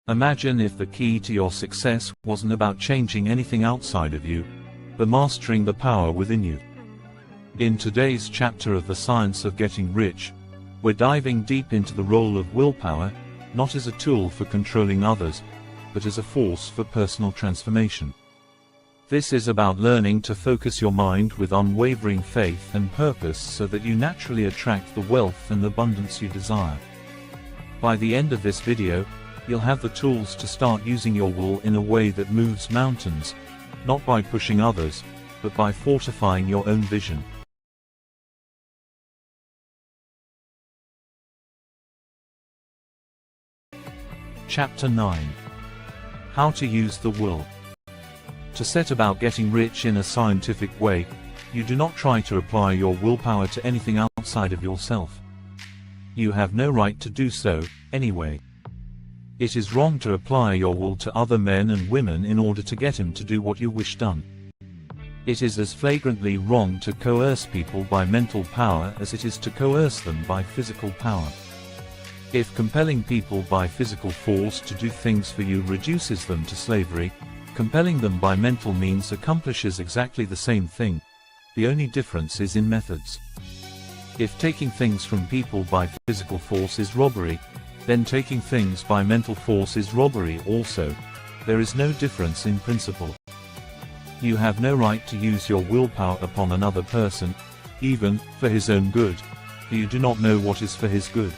Imagine if the key to your success wasn't about changing anything outside of you, but mastering the power within you. In today's chapter of The Science of Getting Rich, we're diving deep into the role of willpower, not as a tool for controlling others, but as a force for personal transformation. This is about learning to focus your mind with unwavering faith and purpose so that you naturally attract the wealth and abundance you desire. By the end of this video, you'll have the tools to start using your will in a way that moves mountains, not by pushing others, but by fortifying your own vision. Chapter 9. How to use the will. To set about getting rich in a scientific way, you do not try to apply your willpower to anything outside of yourself. You have no right to do so, anyway. It is wrong to apply your will to other men and women in order to get them to do what you wish done. It is as flagrantly wrong to coerce people by mental power as it is to coerce them by physical power. If compelling people by physical force to do things for you reduces them to slavery, compelling them by mental means accomplishes exactly the same thing. The only difference is in methods. If taking things from people by physical force is robbery, then taking things by mental force is robbery also. There is no difference in principle. You have no right to use your willpower upon another person, even for his own good, for you do not know what is for his good.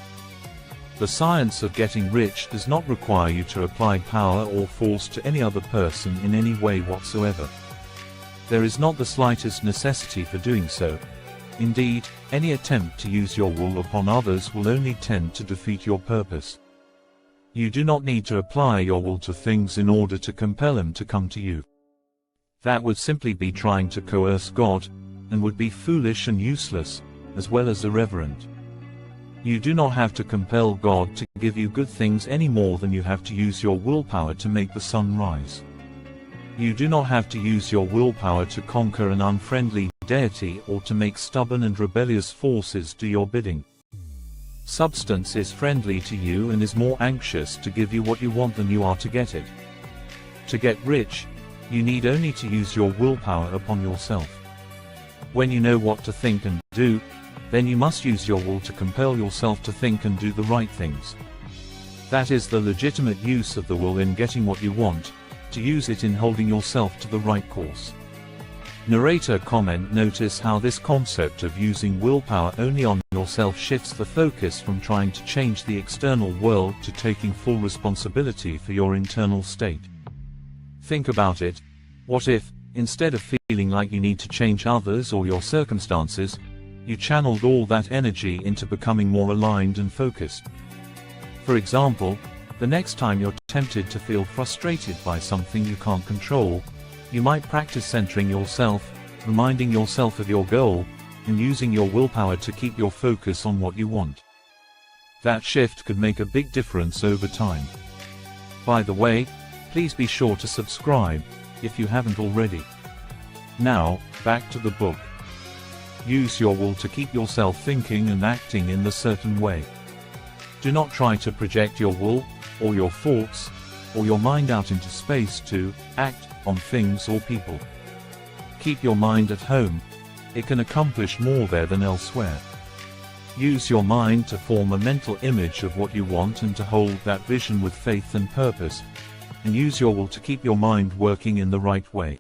The science of getting rich does not require you to apply power or force to any other person in any way whatsoever. There is not the slightest necessity for doing so. Indeed, any attempt to use your will upon others will only tend to defeat your purpose. You do not need to apply your will to things in order to compel them to come to you. That would simply be trying to coerce God, and would be foolish and useless, as well as irreverent. You do not have to compel God to give you good things any more than you have to use your willpower to make the sun rise. You do not have to use your willpower to conquer an unfriendly deity or to make stubborn and rebellious forces do your bidding. Substance is friendly to you and is more anxious to give you what you want than you are to get it. To get rich, you need only to use your willpower upon yourself. When you know what to think and do, then you must use your will to compel yourself to think and do the right things. That is the legitimate use of the will in getting what you want, to use it in holding yourself to the right course. Narrator comment: notice how this concept of using willpower only on yourself shifts the focus from trying to change the external world to taking full responsibility for your internal state. Think about it. What if, instead of feeling like you need to change others or your circumstances, you channeled all that energy into becoming more aligned and focused? For example, the next time you're tempted to feel frustrated by something you can't control, you might practice centering yourself, reminding yourself of your goal, and using your willpower to keep your focus on what you want. That shift could make a big difference over time. By the way, please be sure to subscribe, if you haven't already. Now, back to the book. Use your will to keep yourself thinking and acting in a certain way. Do not try to project your will, or your thoughts, or your mind out into space to act on things or people. Keep your mind at home. It can accomplish more there than elsewhere. Use your mind to form a mental image of what you want and to hold that vision with faith and purpose, and use your will to keep your mind working in the right way.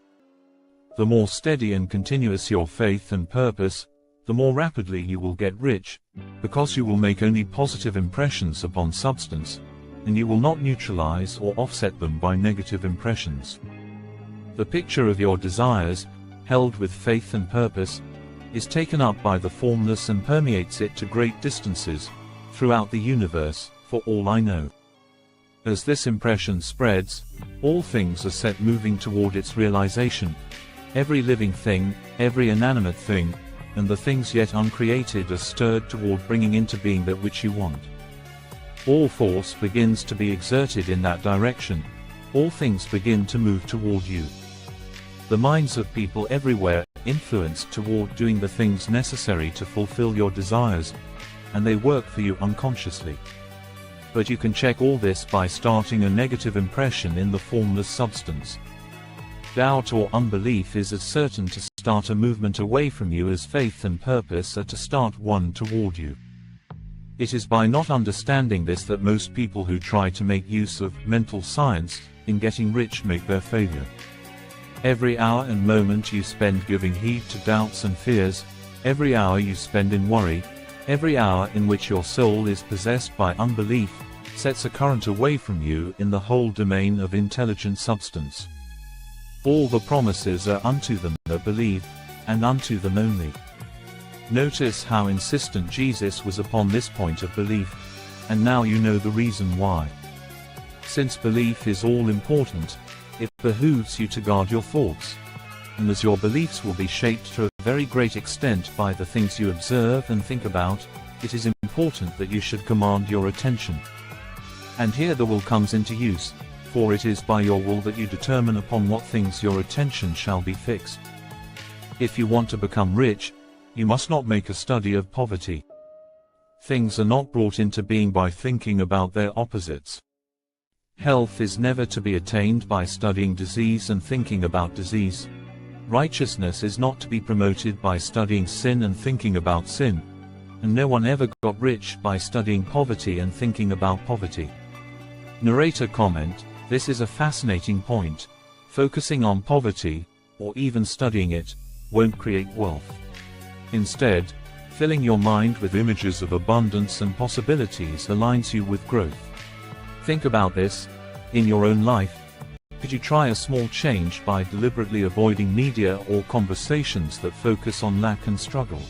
The more steady and continuous your faith and purpose, the more rapidly you will get rich, because you will make only positive impressions upon substance, and you will not neutralize or offset them by negative impressions. The picture of your desires, held with faith and purpose, is taken up by the formless and permeates it to great distances, throughout the universe, for all I know. As this impression spreads, all things are set moving toward its realization. Every living thing, every inanimate thing, and the things yet uncreated are stirred toward bringing into being that which you want. All force begins to be exerted in that direction. All things begin to move toward you. The minds of people everywhere influenced toward doing the things necessary to fulfill your desires, and they work for you unconsciously. But you can check all this by starting a negative impression in the formless substance. Doubt or unbelief is as certain to start a movement away from you as faith and purpose are to start one toward you. It is by not understanding this that most people who try to make use of mental science in getting rich make their failure. Every hour and moment you spend giving heed to doubts and fears, every hour you spend in worry, every hour in which your soul is possessed by unbelief, sets a current away from you in the whole domain of intelligent substance. All the promises are unto them that believe, and unto them only. Notice how insistent Jesus was upon this point of belief, and now you know the reason why. Since belief is all important, it behooves you to guard your thoughts. And as your beliefs will be shaped to a very great extent by the things you observe and think about, it is important that you should command your attention. And here the will comes into use, for it is by your will that you determine upon what things your attention shall be fixed. If you want to become rich, you must not make a study of poverty. Things are not brought into being by thinking about their opposites. Health is never to be attained by studying disease and thinking about disease. Righteousness is not to be promoted by studying sin and thinking about sin. And no one ever got rich by studying poverty and thinking about poverty. Narrator comment: this is a fascinating point. Focusing on poverty, or even studying it, won't create wealth. Instead, filling your mind with images of abundance and possibilities aligns you with growth. Think about this. In your own life, could you try a small change by deliberately avoiding media or conversations that focus on lack and struggle?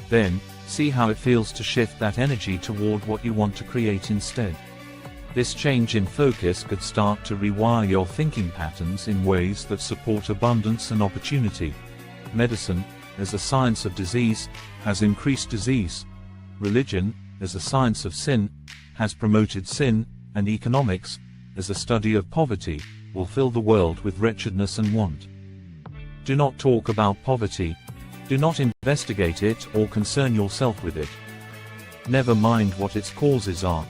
Then, see how it feels to shift that energy toward what you want to create instead. This change in focus could start to rewire your thinking patterns in ways that support abundance and opportunity. Medicine, as a science of disease, has increased disease. Religion, as a science of sin, has promoted sin, and economics, as a study of poverty, will fill the world with wretchedness and want. Do not talk about poverty. Do not investigate it or concern yourself with it. Never mind what its causes are.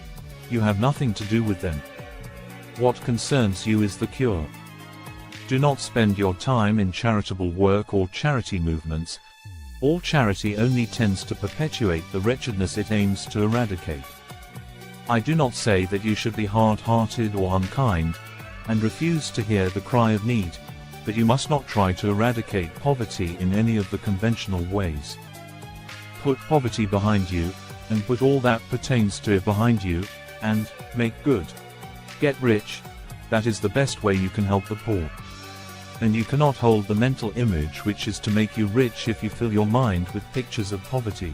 You have nothing to do with them. What concerns you is the cure. Do not spend your time in charitable work or charity movements. All charity only tends to perpetuate the wretchedness it aims to eradicate. I do not say that you should be hard-hearted or unkind, and refuse to hear the cry of need, but you must not try to eradicate poverty in any of the conventional ways. Put poverty behind you, and put all that pertains to it behind you, and make good. Get rich. That is the best way you can help the poor. And you cannot hold the mental image which is to make you rich if you fill your mind with pictures of poverty.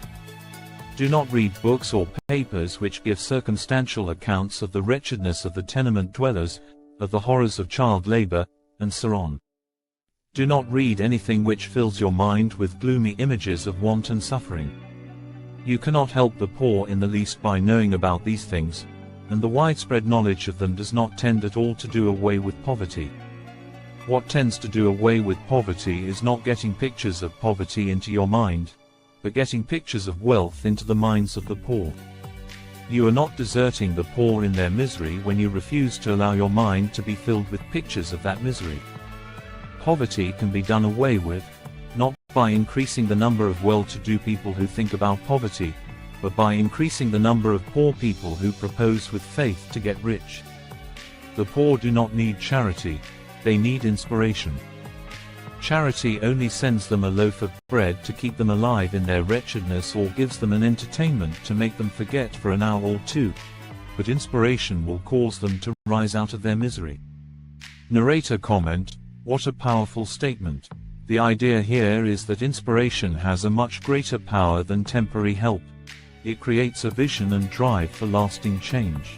Do not read books or papers which give circumstantial accounts of the wretchedness of the tenement dwellers, of the horrors of child labor, and so on. Do not read anything which fills your mind with gloomy images of want and suffering. You cannot help the poor in the least by knowing about these things, and the widespread knowledge of them does not tend at all to do away with poverty. What tends to do away with poverty is not getting pictures of poverty into your mind, but getting pictures of wealth into the minds of the poor. You are not deserting the poor in their misery when you refuse to allow your mind to be filled with pictures of that misery. Poverty can be done away with, not by increasing the number of well-to-do people who think about poverty, but by increasing the number of poor people who propose with faith to get rich. The poor do not need charity, they need inspiration. Charity only sends them a loaf of bread to keep them alive in their wretchedness or gives them an entertainment to make them forget for an hour or two, but inspiration will cause them to rise out of their misery. Narrator comment: what a powerful statement. The idea here is that inspiration has a much greater power than temporary help. It creates a vision and drive for lasting change.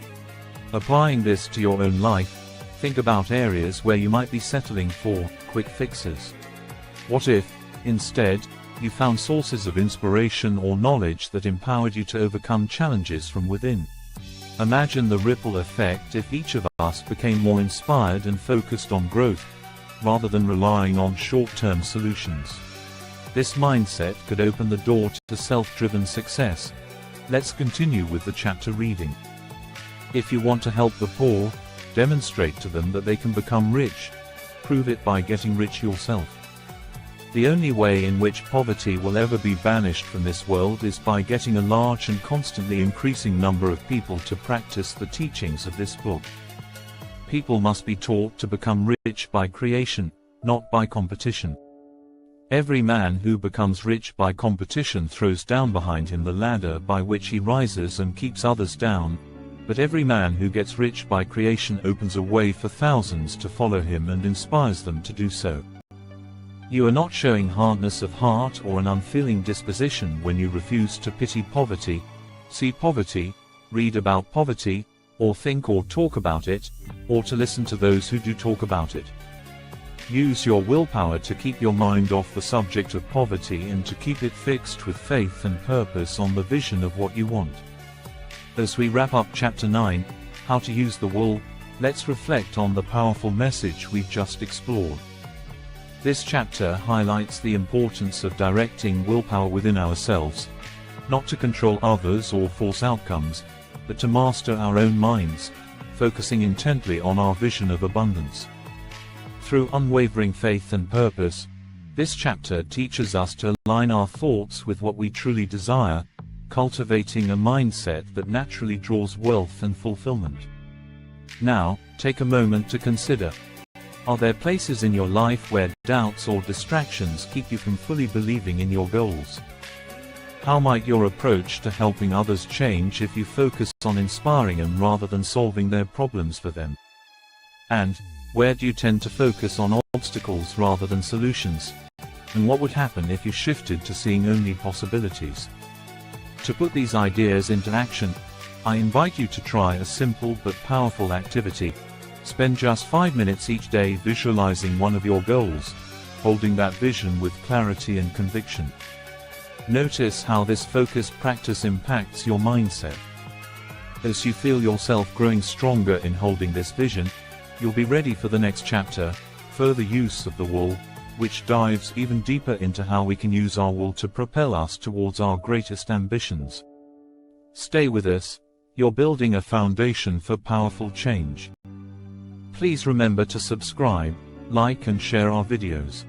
Applying this to your own life, think about areas where you might be settling for quick fixes. What if, instead, you found sources of inspiration or knowledge that empowered you to overcome challenges from within? Imagine the ripple effect if each of us became more inspired and focused on growth, rather than relying on short-term solutions. This mindset could open the door to self-driven success. Let's continue with the chapter reading. If you want to help the poor, demonstrate to them that they can become rich. Prove it by getting rich yourself. The only way in which poverty will ever be banished from this world is by getting a large and constantly increasing number of people to practice the teachings of this book. People must be taught to become rich by creation, not by competition. Every man who becomes rich by competition throws down behind him the ladder by which he rises and keeps others down, but every man who gets rich by creation opens a way for thousands to follow him and inspires them to do so. You are not showing hardness of heart or an unfeeling disposition when you refuse to pity poverty, see poverty, read about poverty, or think or talk about it, or to listen to those who do talk about it. Use your willpower to keep your mind off the subject of poverty and to keep it fixed with faith and purpose on the vision of what you want. As we wrap up Chapter 9, How to Use the Wool, let's reflect on the powerful message we've just explored. This chapter highlights the importance of directing willpower within ourselves, not to control others or force outcomes, but to master our own minds, focusing intently on our vision of abundance. Through unwavering faith and purpose, this chapter teaches us to align our thoughts with what we truly desire, cultivating a mindset that naturally draws wealth and fulfillment. Now, take a moment to consider. Are there places in your life where doubts or distractions keep you from fully believing in your goals? How might your approach to helping others change if you focus on inspiring them rather than solving their problems for them? And where do you tend to focus on obstacles rather than solutions? And what would happen if you shifted to seeing only possibilities? To put these ideas into action, I invite you to try a simple but powerful activity. Spend just 5 minutes each day visualizing one of your goals, holding that vision with clarity and conviction. Notice how this focused practice impacts your mindset. As you feel yourself growing stronger in holding this vision, you'll be ready for the next chapter, Further Use of the Wool, which dives even deeper into how we can use our wool to propel us towards our greatest ambitions. Stay with us, you're building a foundation for powerful change. Please remember to subscribe, like and share our videos.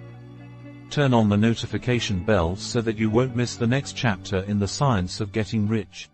Turn on the notification bell so that you won't miss the next chapter in the science of getting rich.